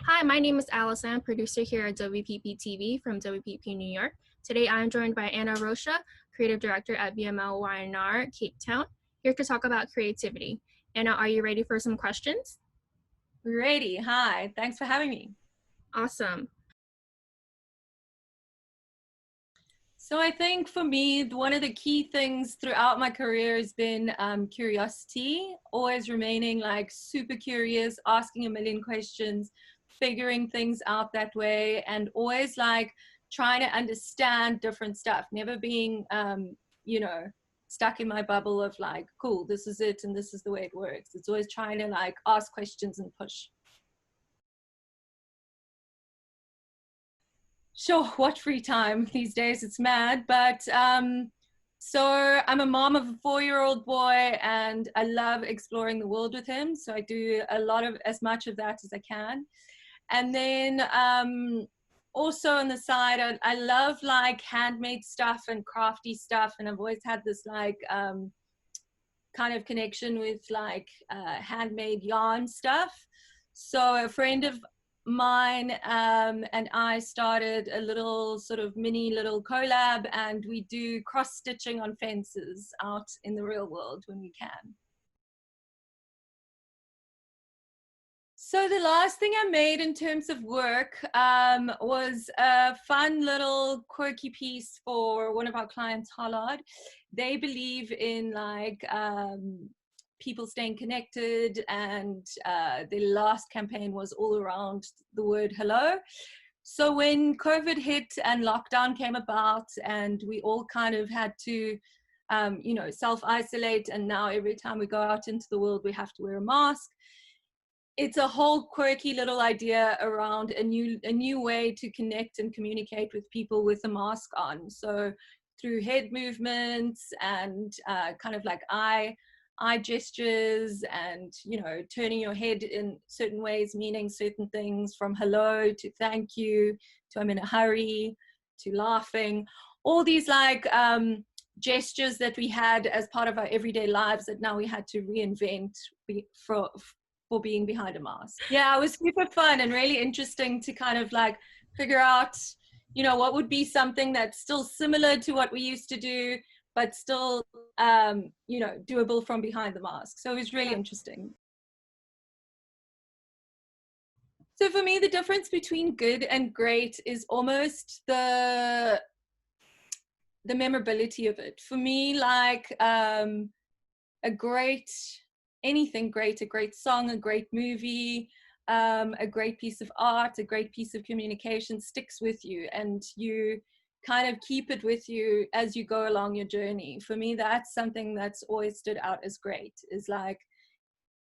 Hi, my name is Allison, producer here at WPP TV from WPP New York. Today I'm joined by Anna Rocha, creative director at VMLY&R, Cape Town, here to talk about creativity. Anna, are you ready for some questions? Ready. Hi, thanks for having me. Awesome. So I think for me, one of the key things throughout my career has been curiosity, always remaining like super curious, asking a million questions, figuring things out that way, and always like trying to understand different stuff, never being, stuck in my bubble of like, cool, this is it and this is the way it works. It's always trying to like ask questions and push. Sure, what free time these days, it's mad. But so I'm a mom of a 4-year-old boy and I love exploring the world with him. So I do a lot of as much of that as I can. And then also on the side, I love like handmade stuff and crafty stuff. And I've always had this like kind of connection with like handmade yarn stuff. So a friend of mine and I started a little sort of mini little collab, and we do cross stitching on fences out in the real world when we can. So the last thing I made in terms of work was a fun little quirky piece for one of our clients, Hollard. They believe in like people staying connected, and the last campaign was all around the word hello. So when COVID hit and lockdown came about and we all kind of had to self-isolate, and now every time we go out into the world we have to wear a mask, it's a whole quirky little idea around a new way to connect and communicate with people with a mask on. So through head movements and kind of like eye gestures, and turning your head in certain ways, meaning certain things, from hello to thank you to I'm in a hurry to laughing, all these like gestures that we had as part of our everyday lives that now we had to reinvent for being behind a mask. Yeah, it was super fun and really interesting to kind of like figure out, what would be something that's still similar to what we used to do, but still, doable from behind the mask. So it was really interesting. So for me, the difference between good and great is almost the memorability of it. For me, like anything great, a great song, a great movie, a great piece of art, a great piece of communication sticks with you, and you kind of keep it with you as you go along your journey. For me, that's something that's always stood out as great, is like,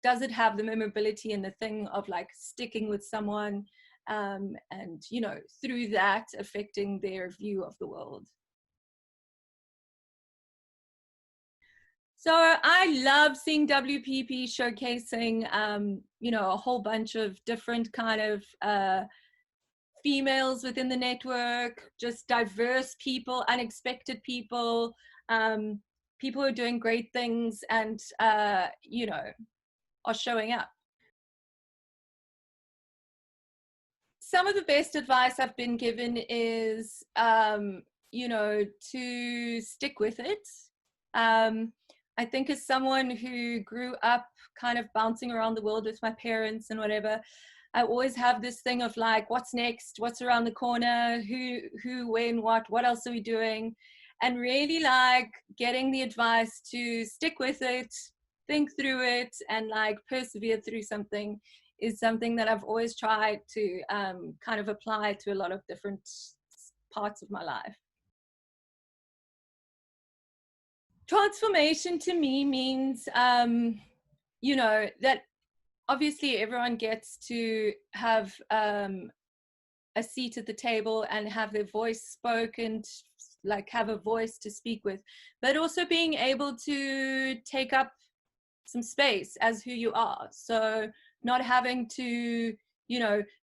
does it have the memorability and the thing of like sticking with someone, and through that affecting their view of the world. So I love seeing WPP showcasing, a whole bunch of different kind of females within the network, just diverse people, unexpected people, people who are doing great things and, are showing up. Some of the best advice I've been given is, to stick with it. I think as someone who grew up kind of bouncing around the world with my parents and whatever, I always have this thing of like, what's next? What's around the corner? Who, when, what else are we doing? And really like getting the advice to stick with it, think through it, and like persevere through something is something that I've always tried to kind of apply to a lot of different parts of my life. Transformation to me means, that obviously everyone gets to have a seat at the table and have their voice spoken, like have a voice to speak with, but also being able to take up some space as who you are. So not having to,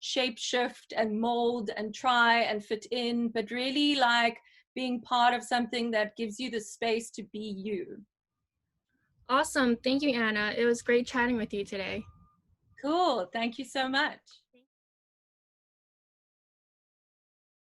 shape shift and mold and try and fit in, but really like being part of something that gives you the space to be you. Awesome. Thank you, Anna. It was great chatting with you today. Cool. Thank you so much.